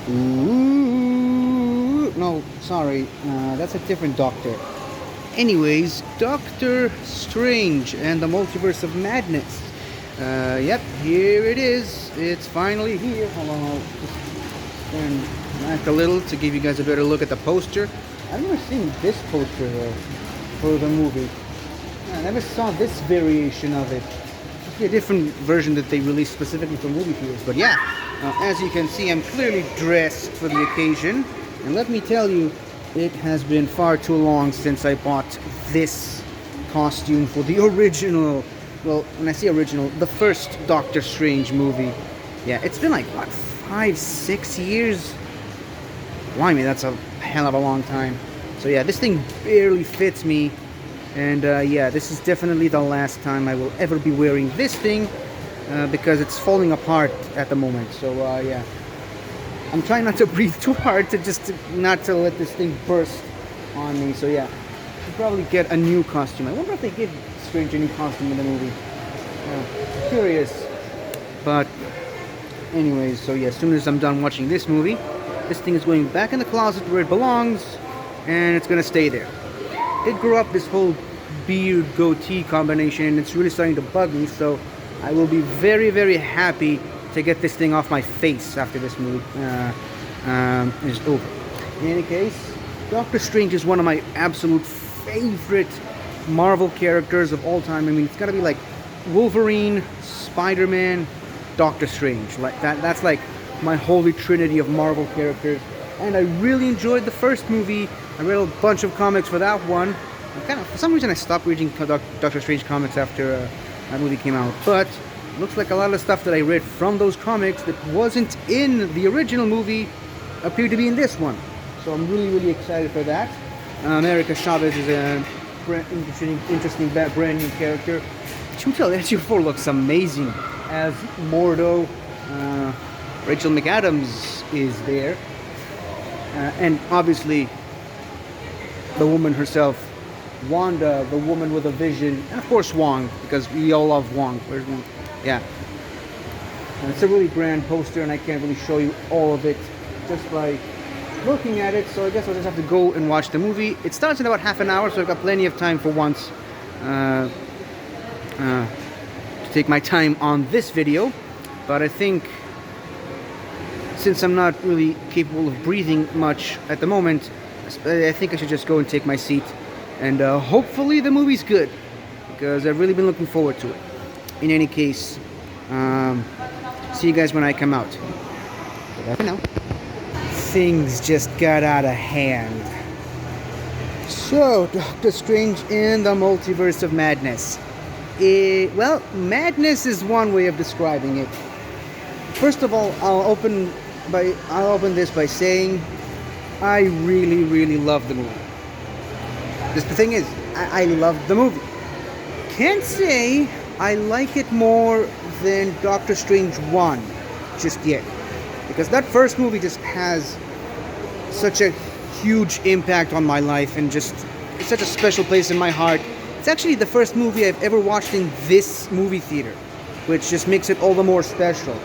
Ooh, no, sorry, that's a different Doctor. Anyways, Doctor Strange and the Multiverse of Madness. Yep, here it is. It's finally here. Hold on, I'll just turn back a little to give you guys a better look at the poster. I've never seen this poster though for the movie. I never saw this variation of it. It's a different version that they released specifically for movie theaters. But yeah, as you can see, I'm clearly dressed for the occasion. And let me tell you, it has been far too long since I bought this costume for the original, well, when I say original, the first Doctor Strange movie. Yeah, it's been like, what, 5-6 years? Blimey, that's a hell of a long time. So yeah, this thing barely fits me. And yeah, this is definitely the last time I will ever be wearing this thing because it's falling apart at the moment. So yeah, I'm trying not to breathe too hard not to let this thing burst on me. So yeah, should probably get a new costume. I wonder if they give Strange a new costume in the movie. Curious. But anyways, so yeah, as soon as I'm done watching this movie, this thing is going back in the closet where it belongs, and it's gonna stay there. It grew up this whole beard goatee combination, and it's really starting to bug me, so I will be very, very happy to get this thing off my face after this movie is over. In any case, Doctor Strange is one of my absolute favorite Marvel characters of all time. I mean, it's gotta be like Wolverine, Spider-Man, Doctor Strange. Like that's like my holy trinity of Marvel characters. And I really enjoyed the first movie. I read a bunch of comics for that one. For some reason I stopped reading Doctor Strange comics after that movie came out. But it looks like a lot of the stuff that I read from those comics that wasn't in the original movie appeared to be in this one. So I'm really, really excited for that. America Chavez is a interesting brand new character. Chiwetel Ejiofor looks amazing as Mordo. Rachel McAdams is there. And obviously, the woman herself, Wanda, the woman with a vision, and of course Wang, because we all love Wang. Yeah. And it's a really grand poster, and I can't really show you all of it just by looking at it, so I guess I'll just have to go and watch the movie. It starts in about half an hour, so I've got plenty of time for once to take my time on this video. But I think, since I'm not really capable of breathing much at the moment, I think I should just go and take my seat. And hopefully the movie's good, because I've really been looking forward to it. In any case, see you guys when I come out. Bye for now. Things just got out of hand. So, Doctor Strange in the Multiverse of Madness. Well, madness is one way of describing it. First of all, I'll open this by saying I really, really love the movie. The thing is, I love the movie. Can't say I like it more than Doctor Strange 1 just yet. Because that first movie just has such a huge impact on my life, and just it's such a special place in my heart. It's actually the first movie I've ever watched in this movie theater, which just makes it all the more special.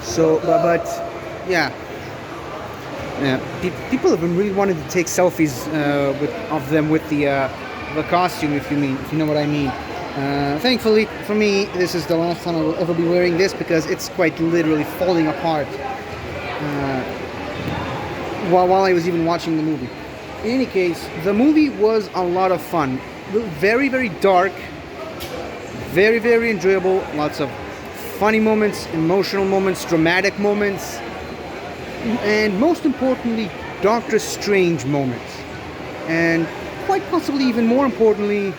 So, but yeah, people have been really wanting to take selfies of them with the costume, if you know what I mean. Thankfully for me, this is the last time I will ever be wearing this, because it's quite literally falling apart while I was even watching the movie. In any case, the movie was a lot of fun. Very, very dark, very, very enjoyable. Lots of funny moments, emotional moments, dramatic moments, and most importantly, Doctor Strange moments. And quite possibly even more importantly,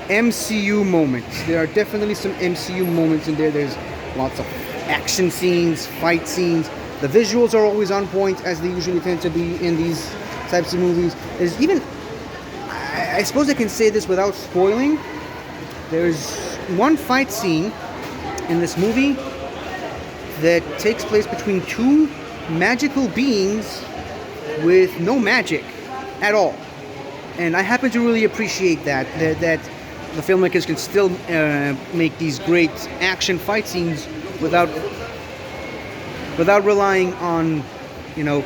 MCU moments. There are definitely some MCU moments in there. There's lots of action scenes, fight scenes. The visuals are always on point, as they usually tend to be in these types of movies. There's even, I suppose I can say this without spoiling, there's one fight scene in this movie that takes place between two magical beings with no magic at all. And I happen to really appreciate that the filmmakers can still make these great action fight scenes without without relying on, you know,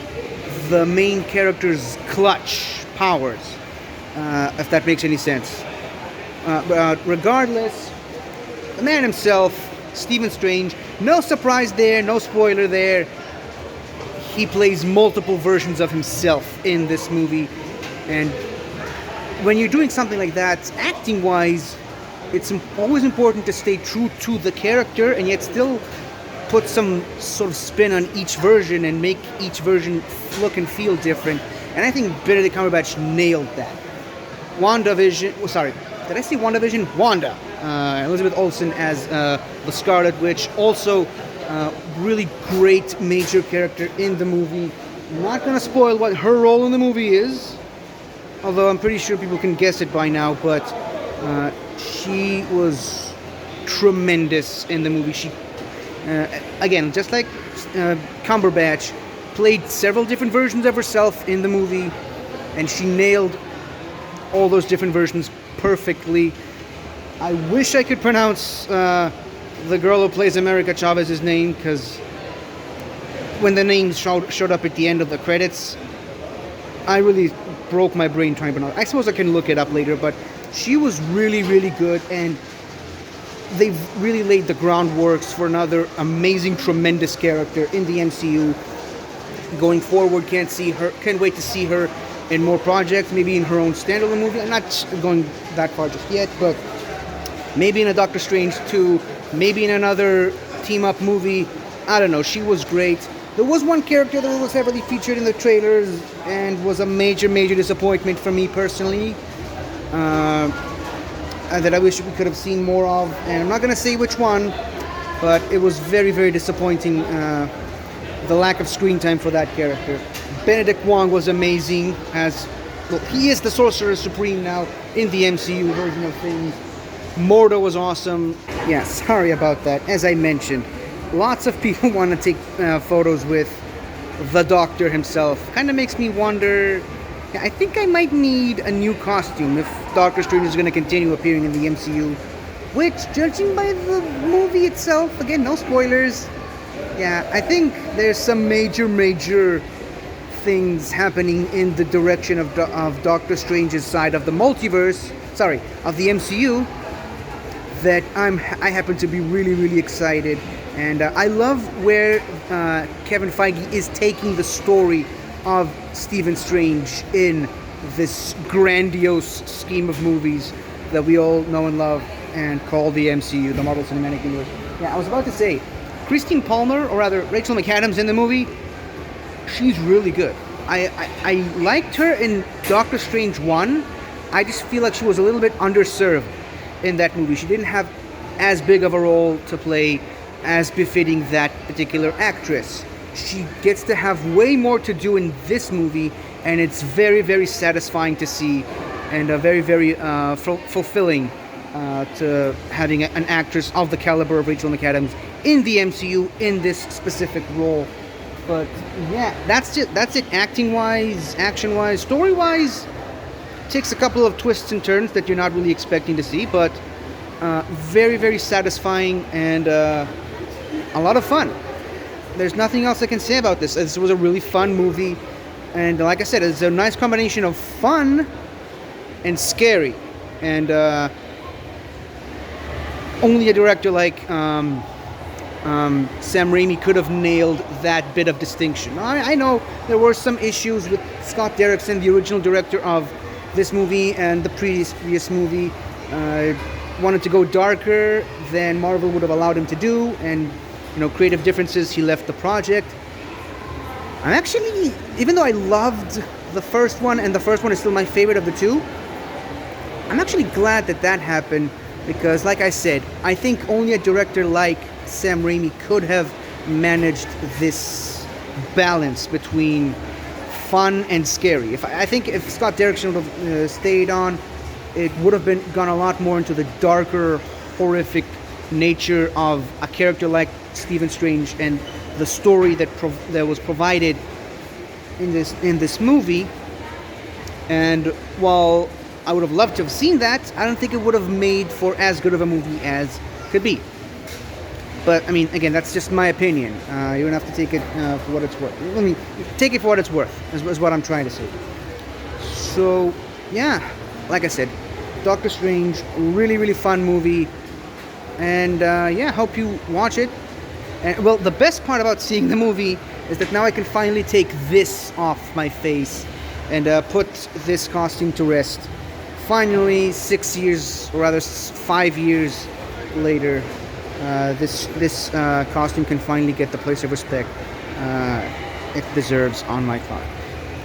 the main character's clutch powers, if that makes any sense. But regardless, the man himself, Stephen Strange, no surprise there, no spoiler there. He plays multiple versions of himself in this movie, and when you're doing something like that, acting-wise, it's always important to stay true to the character and yet still put some sort of spin on each version and make each version look and feel different. And I think Benedict Cumberbatch nailed that. Did I say WandaVision? Wanda. Elizabeth Olsen as the Scarlet Witch. Also, really great major character in the movie. I'm not going to spoil what her role in the movie is, although I'm pretty sure people can guess it by now, but she was tremendous in the movie. She, again, just like Cumberbatch, played several different versions of herself in the movie, and she nailed all those different versions perfectly. I wish I could pronounce the girl who plays America Chavez's name, because when the name showed up at the end of the credits, I really broke my brain trying to pronounce it. I suppose I can look it up later, but she was really, really good, and they've really laid the groundworks for another amazing, tremendous character in the MCU. Going forward, can't wait to see her in more projects, maybe in her own standalone movie. I'm not going that far just yet, but maybe in a Doctor Strange 2, maybe in another team-up movie. I don't know, she was great. There was one character that was heavily featured in the trailers and was a major, major disappointment for me personally, that I wish we could have seen more of. And I'm not going to say which one, but it was very, very disappointing, the lack of screen time for that character. Benedict Wang was amazing as, well, he is the Sorcerer Supreme now in the MCU version of things. Mordo was awesome. Yeah, sorry about that. As I mentioned, lots of people want to take photos with the Doctor himself. Kind of makes me wonder, I think I might need a new costume if Doctor Strange is going to continue appearing in the MCU. Which, judging by the movie itself, again, no spoilers, yeah, I think there's some major, major things happening in the direction of Doctor Strange's side of the multiverse, of the MCU, that I happen to be really, really excited. And I love where Kevin Feige is taking the story of Stephen Strange in this grandiose scheme of movies that we all know and love and call the MCU, the Marvel Cinematic Universe. Yeah, I was about to say, Christine Palmer, or rather Rachel McAdams in the movie, she's really good. I liked her in Doctor Strange 1. I just feel like she was a little bit underserved in that movie. She didn't have as big of a role to play as befitting that particular actress. She gets to have way more to do in this movie, and it's very, very satisfying to see, and very, very fulfilling to having an actress of the caliber of Rachel McAdams in the MCU in this specific role. But yeah, that's it. Acting-wise, action-wise, story-wise, takes a couple of twists and turns that you're not really expecting to see, but very, very satisfying and a lot of fun. There's nothing else I can say about this. This was a really fun movie, and like I said, it's a nice combination of fun and scary, and only a director like Sam Raimi could have nailed that bit of distinction. I know there were some issues with Scott Derrickson, the original director of this movie and the previous movie. Wanted to go darker than Marvel would have allowed him to do, and creative differences, he left the project. I'm actually, even though I loved the first one, and the first one is still my favorite of the two, I'm actually glad that happened, because like I said, I think only a director like Sam Raimi could have managed this balance between fun and scary. I think if Scott Derrickson would have stayed on, it would have gone a lot more into the darker, horrific nature of a character like Stephen Strange and the story that was provided in this movie. And while I would have loved to have seen that, I don't think it would have made for as good of a movie as could be. But I mean, again, that's just my opinion. You don't have to take it for what it's worth. I mean, take it for what it's worth, is what I'm trying to say. So, yeah, like I said, Doctor Strange, really, really fun movie. And yeah, hope you watch it. And well, the best part about seeing the movie is that now I can finally take this off my face and put this costume to rest. Finally, 6 years, or rather 5 years later, this costume can finally get the place of respect it deserves on my clock.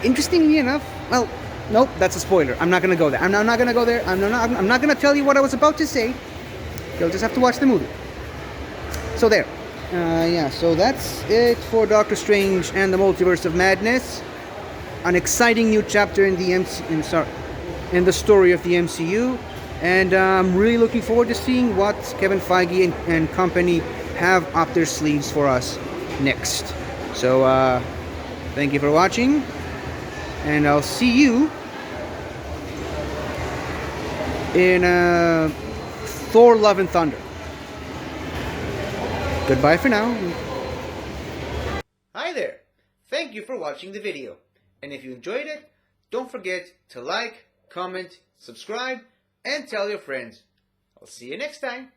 Interestingly enough, well, nope, that's a spoiler. I'm not gonna go there. I'm not gonna go there. I'm not gonna tell you what I was about to say. You'll just have to watch the movie. So there. Yeah, so that's it for Doctor Strange and the Multiverse of Madness. An exciting new chapter in the in the story of the MCU. And I'm really looking forward to seeing what Kevin Feige and company have up their sleeves for us next. So, thank you for watching. And I'll see you in Thor Love and Thunder. Goodbye for now. Hi there. Thank you for watching the video. And if you enjoyed it, don't forget to like, comment, subscribe, and tell your friends. I'll see you next time.